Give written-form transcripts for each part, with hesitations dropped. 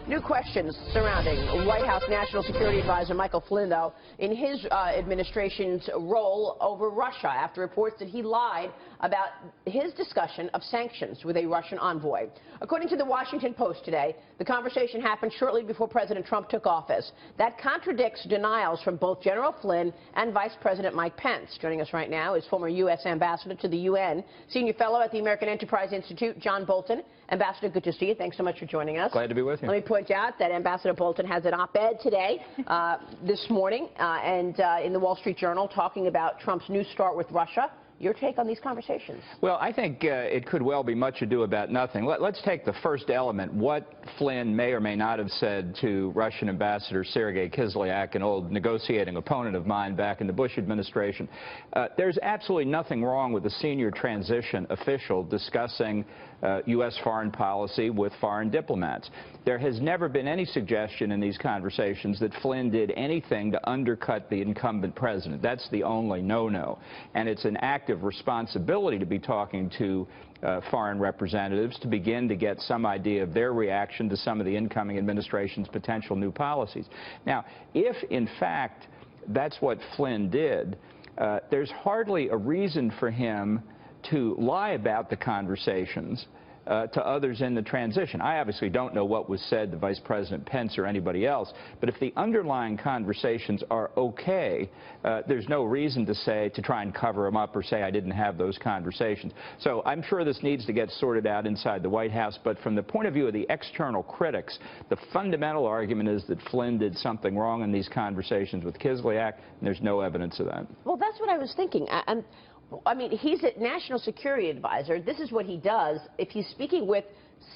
New questions surrounding White House National Security Advisor Michael Flynn, though, in his administration's role over Russia after reports that he lied about his discussion of sanctions with a Russian envoy. According to the Washington Post today, the conversation happened shortly before President Trump took office. That contradicts denials from both General Flynn and Vice President Mike Pence. Joining us right now is former U.S. Ambassador to the UN, Senior Fellow at the American Enterprise Institute, John Bolton. Ambassador, good to see you. Thanks so much for joining us. Glad to be with you. Let me point out that Ambassador Bolton has an op-ed today, this morning, and in the Wall Street Journal, talking about Trump's new start with Russia. Your take on these conversations? Well, I think it could well be much ado about nothing. Let's take the first element, what Flynn may or may not have said to Russian Ambassador Sergei Kislyak, an old negotiating opponent of mine back in the Bush administration. There's absolutely nothing wrong with a senior transition official discussing U.S. foreign policy with foreign diplomats. There has never been any suggestion in these conversations that Flynn did anything to undercut the incumbent president. That's the only no-no. And it's an act of responsibility to be talking to foreign representatives to begin to get some idea of their reaction to some of the incoming administration's potential new policies. Now, if in fact that's what Flynn did, there's hardly a reason for him to lie about the conversations to others in the transition. I obviously don't know what was said to Vice President Pence or anybody else, but if the underlying conversations are okay, there's no reason to try and cover them up or say I didn't have those conversations. So I'm sure this needs to get sorted out inside the White House, but from the point of view of the external critics, the fundamental argument is that Flynn did something wrong in these conversations with Kislyak, and there's no evidence of that. Well, that's what I was thinking. I mean, he's a national security advisor. This is what he does. If he's speaking with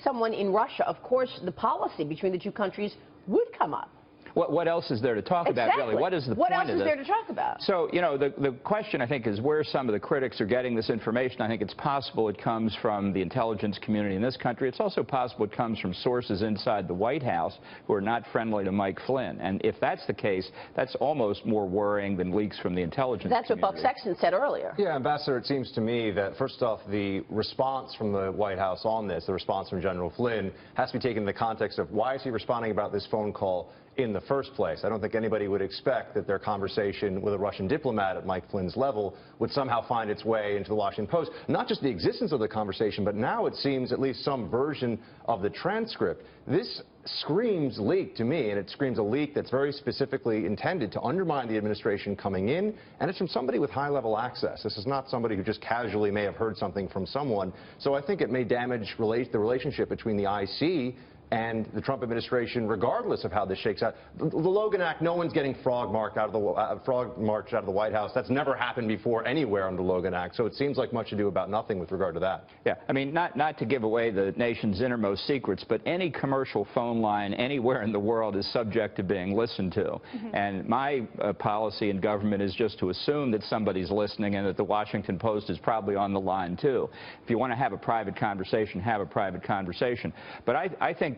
someone in Russia, of course, the policy between the two countries would come up. What else is there to talk about, really? What is the point of this? What else is there to talk about? So, you know, the question, I think, is where some of the critics are getting this information. I think it's possible it comes from the intelligence community in this country. It's also possible it comes from sources inside the White House who are not friendly to Mike Flynn. And if that's the case, that's almost more worrying than leaks from the intelligence community. That's what Buck Sexton said earlier. Yeah, Ambassador, it seems to me that, first off, the response from the White House on this, the response from General Flynn, has to be taken in the context of why is he responding about this phone call in the first place. I don't think anybody would expect that their conversation with a Russian diplomat at Mike Flynn's level would somehow find its way into the Washington Post. Not just the existence of the conversation, but now it seems at least some version of the transcript. This screams leak to me, and it screams a leak that's very specifically intended to undermine the administration coming in, and it's from somebody with high-level access. This is not somebody who just casually may have heard something from someone. So I think it may damage the relationship between the IC and the Trump administration, regardless of how this shakes out. The Logan Act, no one's getting frog-marched out of the White House. That's never happened before anywhere under the Logan Act. So it seems like much ado about nothing with regard to that. Yeah, I mean, not to give away the nation's innermost secrets, but any commercial phone line anywhere in the world is subject to being listened to. Mm-hmm. And my policy in government is just to assume that somebody's listening and that the Washington Post is probably on the line, too. If you want to have a private conversation, have a private conversation. But I think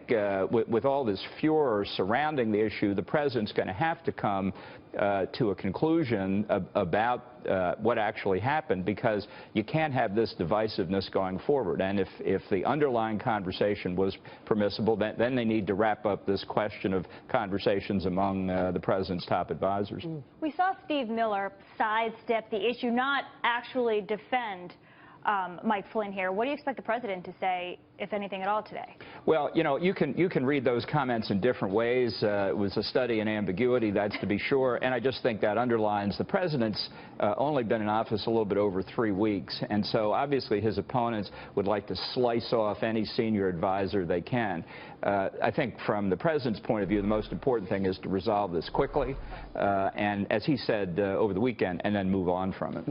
with all this furor surrounding the issue, the president's going to have to come to a conclusion about what actually happened, because you can't have this divisiveness going forward. And if the underlying conversation was permissible, then they need to wrap up this question of conversations among the president's top advisors. We saw Steve Miller sidestep the issue, not actually defend Mike Flynn here. What do you expect the president to say, if anything at all, today? Well, you know, you can read those comments in different ways. It was a study in ambiguity, that's to be sure, and I just think that underlines the president's only been in office a little bit over 3 weeks, and so obviously his opponents would like to slice off any senior advisor they can. I think from the president's point of view, the most important thing is to resolve this quickly, and as he said over the weekend, and then move on from it.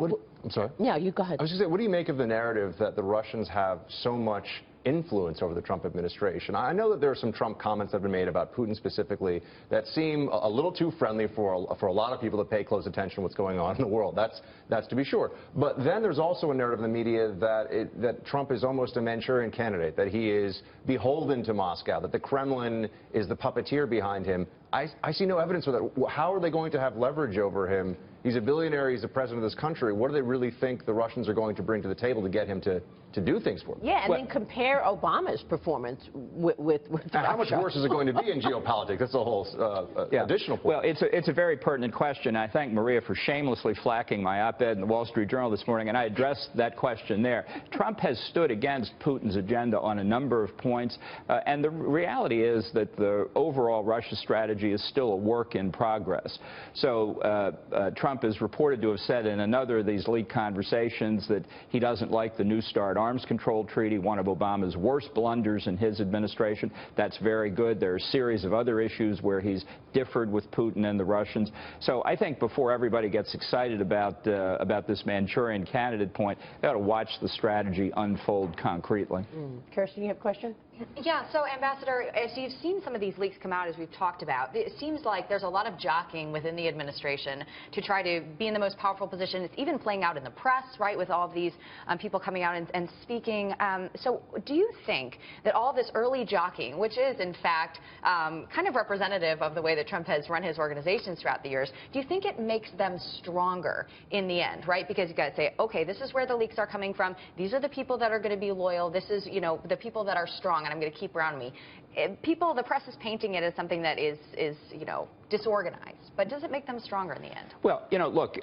I'm sorry? Yeah, you go ahead. I was just saying, what do you make of the narrative that the Russians have so much influence over the Trump administration? I know that there are some Trump comments that have been made about Putin specifically that seem a little too friendly for a lot of people to pay close attention to what's going on in the world. That's to be sure. But then there's also a narrative in the media that Trump is almost a Manchurian candidate, that he is beholden to Moscow, that the Kremlin is the puppeteer behind him. I see no evidence of that. How are they going to have leverage over him? He's a billionaire. He's the president of this country. What do they really think the Russians are going to bring to the table to get him to do things for them? Yeah, and then compare Obama's performance with how much worse is it going to be in geopolitics? That's a whole additional point. Well, it's a very pertinent question. I thank Maria for shamelessly flacking my op-ed in the Wall Street Journal this morning, and I addressed that question there. Trump has stood against Putin's agenda on a number of points, and the reality is that the overall Russia strategy is still a work in progress. So Trump is reported to have said in another of these leaked conversations that he doesn't like the New START arms control treaty, one of Obama's worst blunders in his administration. That's very good. There are a series of other issues where he's differed with Putin and the Russians. So I think before everybody gets excited about this Manchurian candidate point, they ought to watch the strategy unfold concretely. Kirsten, you have a question? Yeah, so Ambassador, as you've seen some of these leaks come out, as we've talked about, it seems like there's a lot of jockeying within the administration to try to be in the most powerful position. It's even playing out in the press, right, with all of these people coming out and speaking. So do you think that all this early jockeying, which is, in fact, kind of representative of the way that Trump has run his organizations throughout the years, do you think it makes them stronger in the end, right? Because you've got to say, okay, this is where the leaks are coming from. These are the people that are going to be loyal. This is, you know, the people that are strong, and I'm going to keep around me. The press is painting it as something that is, you know, disorganized. But does it make them stronger in the end? Well, you know, look,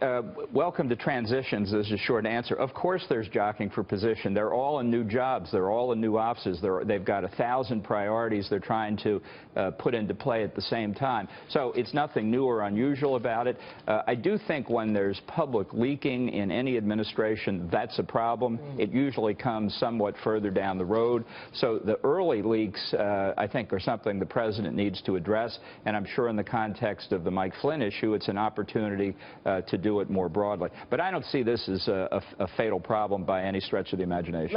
welcome to transitions is a short answer. Of course there's jockeying for position. They're all in new jobs. They're all in new offices. They've got 1,000 priorities they're trying to put into play at the same time. So it's nothing new or unusual about it. I do think when there's public leaking in any administration, that's a problem. It usually comes somewhat further down the road. So the early leaks, I think, are something the president needs to address, and I'm sure in the context of the Mike Flynn issue, it's an opportunity to do it more broadly. But I don't see this as a fatal problem by any stretch of the imagination.